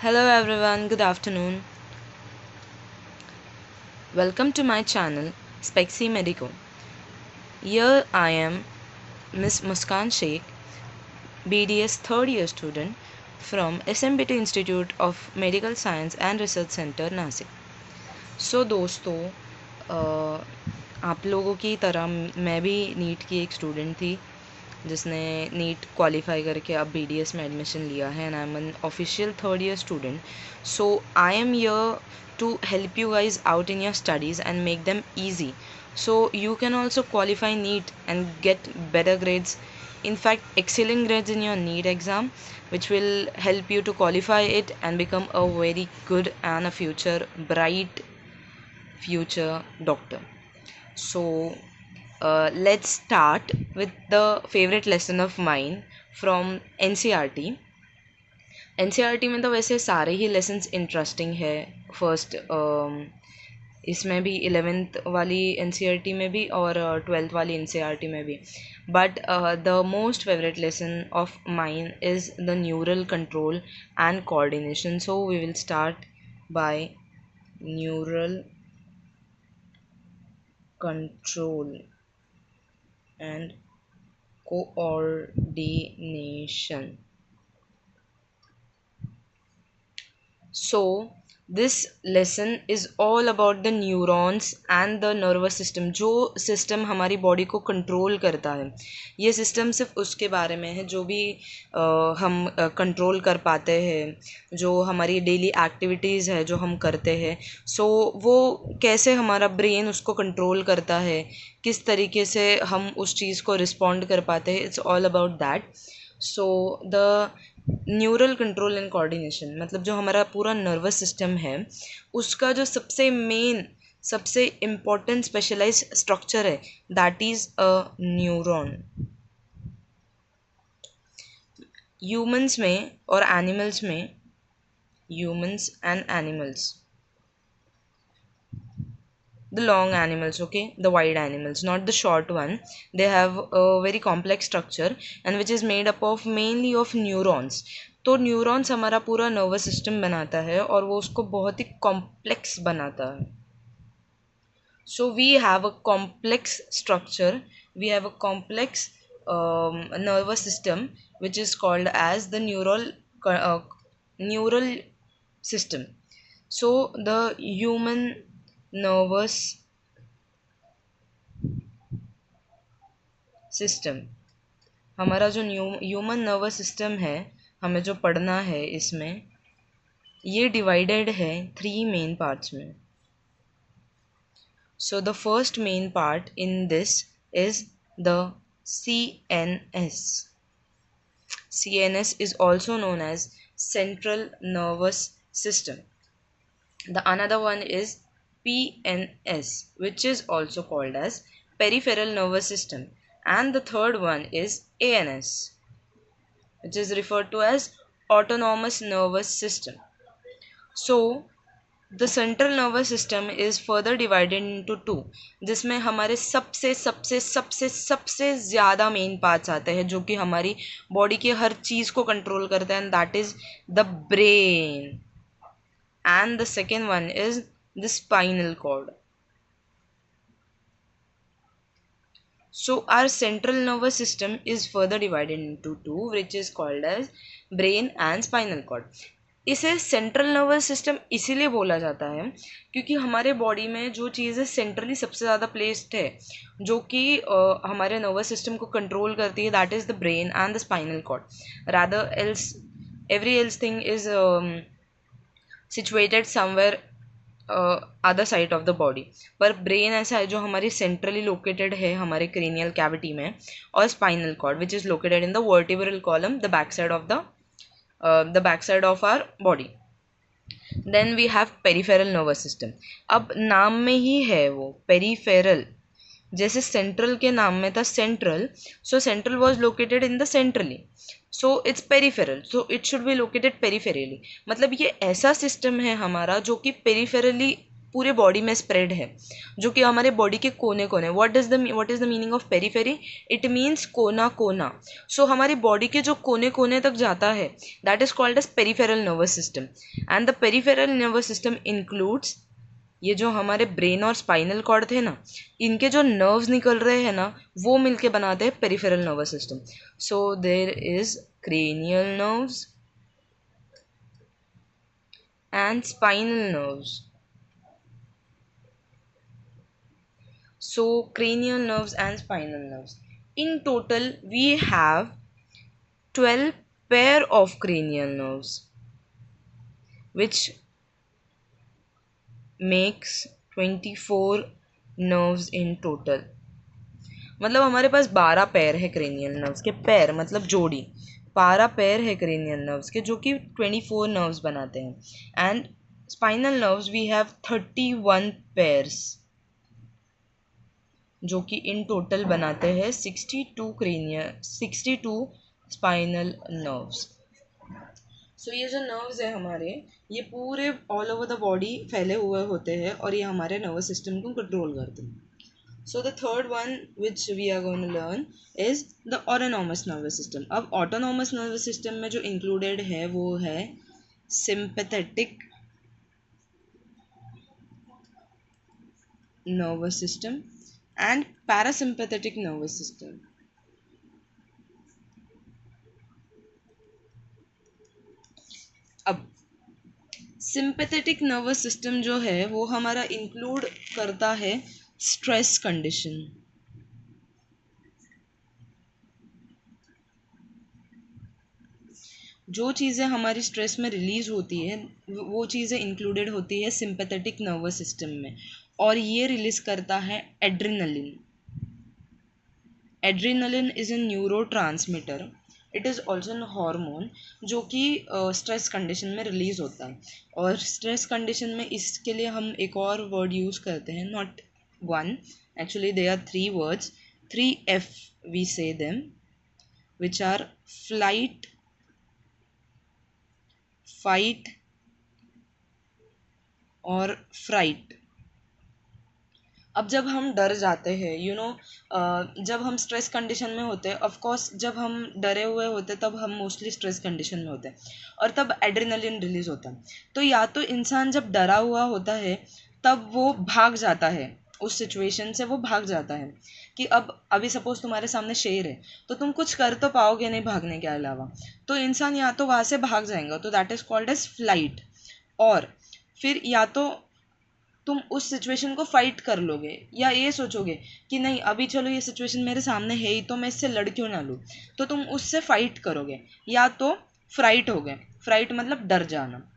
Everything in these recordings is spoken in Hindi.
Hello everyone, good afternoon. Welcome to my channel Spexy Medico. Here I am Miss Muskan Sheikh, BDS third year student from SMBT Institute of Medical Science and Research Center Nashik. दोस्तों आप लोगों की तरह मैं भी नीट की एक स्टूडेंट थी जिसने नीट क्वालिफाई करके अब BDS में एडमिशन लिया है and I am an official third year student. So I am here to help you guys out in your studies and make them easy so you can also qualify NEET and get better grades, in fact excelling grades in your NEET exam, which will help you to qualify it and become a very good and a future bright future doctor. So let's start with the favorite lesson of mine from NCERT. NCERT में तो वैसे सारे ही लेसन्स इंटरेस्टिंग है. फर्स्ट इसमें भी 11th वाली एनसीईआरटी में भी और 12th वाली एनसीईआरटी में भी. But the most favourite lesson of mine is the neural control and coordination. So we will start by neural control and coordination. So this lesson is all about the neurons and the nervous system. जो सिस्टम हमारी बॉडी को कंट्रोल करता है, ये सिस्टम सिर्फ उसके बारे में है जो भी हम कंट्रोल कर पाते हैं, जो हमारी डेली एक्टिविटीज़ है जो हम करते हैं. सो वो कैसे हमारा ब्रेन उसको कंट्रोल करता है, किस तरीके से हम उस चीज़ को रिस्पॉन्ड कर पाते हैं, it's all about that. So the neural control and coordination मतलब जो हमारा पूरा नर्वस सिस्टम है उसका जो सबसे इम्पोर्टेंट स्पेशलाइज स्ट्रक्चर है that is a neuron. Humans में और एनिमल्स में, humans and animals, the long animals, okay, the wide animals, not the short one, they have a very complex structure and which is made up of mainly of neurons. तो न्यूरॉन्स हमारा पूरा नर्वस सिस्टम बनाता है और वो उसको बहुत ही कॉम्प्लेक्स बनाता है. So we have a complex structure, we have a complex nervous system which is called as the neural system. So the human nervous system, हमारा जो ह्यूमन नर्वस सिस्टम है, हमें जो पढ़ना है इसमें, ये डिवाइडेड है 3 मेन पार्ट्स में. So the first main part in this is the CNS. CNS is also known as central nervous system. The another one is PNS, which is also called as peripheral nervous system, and the third one is ANS, which is referred to as autonomous nervous system. So the central nervous system is further divided into two, जिसमें हमारे सबसे सबसे सबसे सबसे ज़्यादा मेन पार्ट्स आते हैं जो कि हमारी बॉडी की हर चीज़ को कंट्रोल करते हैं, and that is the brain. And the second one is the spinal cord. So our central nervous system is further divided into two, which is called as brain and spinal cord. इसे सेंट्रल नर्वस सिस्टम इसीलिए बोला जाता है क्योंकि हमारे बॉडी में जो चीज़ें सेंट्रली सबसे ज़्यादा प्लेस्ड है जो कि हमारे नर्वस सिस्टम को कंट्रोल करती है, that is the brain and the spinal cord. Rather else every else thing is situated somewhere other side of the body. पर ब्रेन ऐसा है जो हमारी सेंट्रली लोकेटेड है हमारे क्रेनियल कैविटी में, और spinal cord which is located in the vertebral column, the back side of the back side of our body. Then we have peripheral nervous system. अब नाम में ही है वो पेरिफेरल, जैसे सेंट्रल के नाम में था central, so central was located in the centrally, so it's peripheral, so it should be located peripherally. मतलब ये ऐसा सिस्टम है हमारा जो कि पेरिफेरली पूरे बॉडी में स्प्रेड है, जो कि हमारे बॉडी के कोने कोने. What is the meaning of periphery? It means कोना कोना. सो हमारी बॉडी के जो कोने कोने तक जाता है, that is called as peripheral nervous system. And the peripheral nervous system includes, ये जो हमारे ब्रेन और स्पाइनल कॉर्ड थे ना, इनके जो नर्व्स निकल रहे हैं ना, वो मिलके बनाते हैं peripheral nervous system. So there is cranial nerves and spinal nerves. So cranial nerves and spinal nerves. In total, we have 12 pair of cranial nerves, which makes 24 nerves in total. मतलब हमारे पास 12 पैर है क्रेनियल नर्व्स के. पैर मतलब जोड़ी. 12 पैर है क्रेनियल नर्व्स के, जो कि 24 नर्व्स बनाते हैं. And spinal nerves we have 31 pairs, जो कि इन टोटल बनाते हैं 62 स्पाइनल नर्व्स. सो ये जो नर्व्स है हमारे, ये पूरे ऑल ओवर द बॉडी फैले हुए होते हैं और ये हमारे नर्वस सिस्टम को कंट्रोल करते हैं. So the third one which we are going to learn is the autonomous nervous system. अब autonomous nervous system में जो included है वो है sympathetic nervous system and parasympathetic nervous system. अब sympathetic nervous system जो है वो हमारा include करता है stress condition. जो चीज़ें हमारी स्ट्रेस में रिलीज होती है वो चीज़ें इंक्लूडेड होती है सिंपैथेटिक नर्वस सिस्टम में, और ये रिलीज करता है adrenaline. Adrenaline is a neurotransmitter. It is also an hormone जो कि स्ट्रेस कंडीशन में रिलीज होता है. और स्ट्रेस कंडीशन में इसके लिए हम एक और वर्ड यूज़ करते हैं, not one, actually they are 3 words, 3F we say them, which are flight, fight और फ्राइट. अब जब हम डर जाते हैं, जब हम स्ट्रेस कंडीशन में होते हैं, ऑफ कोर्स जब हम डरे हुए होते हैं तब हम मोस्टली स्ट्रेस कंडीशन में होते हैं और तब एड्रेनलिन रिलीज होता है. तो या तो इंसान जब डरा हुआ होता है तब वो भाग जाता है, उस सिचुएशन से वो भाग जाता है कि अब अभी सपोज तुम्हारे सामने शेर है तो तुम कुछ कर तो पाओगे नहीं भागने के अलावा, तो इंसान या तो वहाँ से भाग जाएगा, तो that is called as flight. और फिर या तो तुम उस सिचुएशन को फाइट कर लोगे या ये सोचोगे कि नहीं अभी चलो ये सिचुएशन मेरे सामने है ही तो मैं इससे लड़ क्यों ना लूँ, तो तुम उससे फाइट करोगे. या तो फ्राइट हो गए. फ्राइट मतलब डर जाना.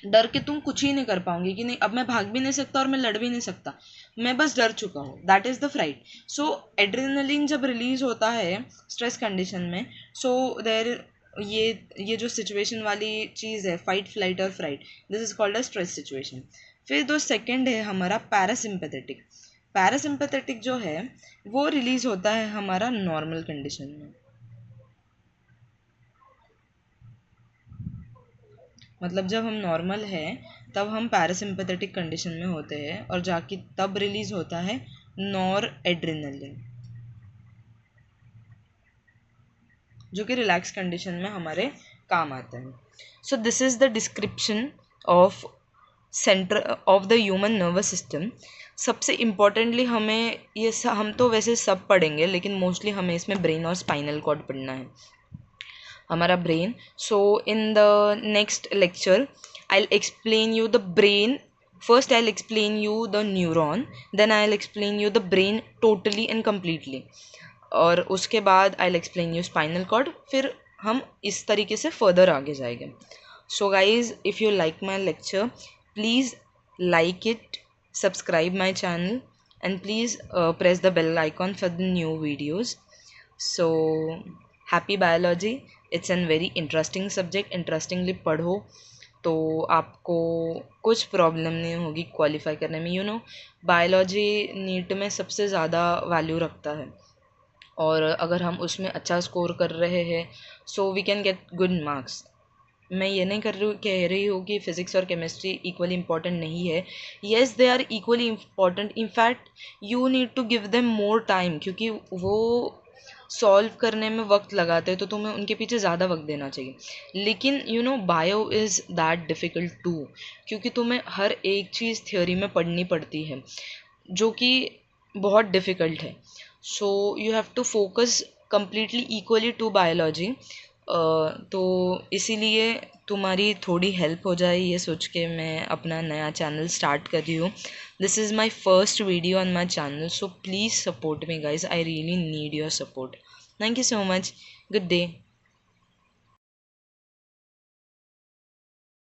डर के तुम कुछ ही नहीं कर पाओगे कि नहीं अब मैं भाग भी नहीं सकता और मैं लड़ भी नहीं सकता, मैं बस डर चुका हूँ, that is the fright. So adrenaline जब रिलीज होता है स्ट्रेस कंडीशन में, सो देयर ये जो सिचुएशन वाली चीज़ है फाइट फ्लाइट और fright, this is called a stress situation. फिर दो सेकंड है हमारा पैरासिम्पैथेटिक. पैरासिम्पैथेटिक जो है वो रिलीज होता है हमारा नॉर्मल कंडीशन में. मतलब जब हम नॉर्मल है तब हम पैरासिम्पैथेटिक कंडीशन में होते हैं और जाके तब रिलीज होता है नॉर एड्रेनलिन, जो कि रिलैक्स कंडीशन में हमारे काम आता है. So this is the description of centre of the human nervous system. सबसे इम्पॉर्टेंटली हमें हम तो वैसे सब पढ़ेंगे लेकिन मोस्टली हमें इसमें ब्रेन और स्पाइनल कॉर्ड पढ़ना है, हमारा brain. So in the next lecture I will explain you the brain. First I will explain you the neuron, then I will explain you the brain totally and completely, और उसके बाद I will explain you spinal cord. फिर हम इस तरीके से फर्दर आगे जाएंगे. So guys, if you like my lecture, please like it, subscribe my channel, and please press the bell icon for the new videos. So happy biology, it's a very interesting subject. Interestingly पढ़ो तो आपको कुछ प्रॉब्लम नहीं होगी क्वालिफाई करने में. बायोलॉजी नीट में सबसे ज़्यादा वैल्यू रखता है और अगर हम उसमें अच्छा स्कोर कर रहे हैं so we can get good marks. मैं ये नहीं कह रही हूँ कि फिज़िक्स और केमिस्ट्री इक्वली इंपॉर्टेंट नहीं है. Yes they are equally important. In fact you need to give them more time, क्योंकि वो सॉल्व करने में वक्त लगाते हैं, तो तुम्हें उनके पीछे ज़्यादा वक्त देना चाहिए. लेकिन you know bio is that difficult too, क्योंकि तुम्हें हर एक चीज़ थ्योरी में पढ़नी पड़ती है जो कि बहुत डिफ़िकल्ट है. So you have to focus completely equally to biology. तो इसीलिए तुम्हारी थोड़ी हेल्प हो जाए ये सोच के मैं अपना नया चैनल स्टार्ट कर रही हूँ. This is my first video on my channel, so please support me guys. I really need your support. Thank you so much. Good day.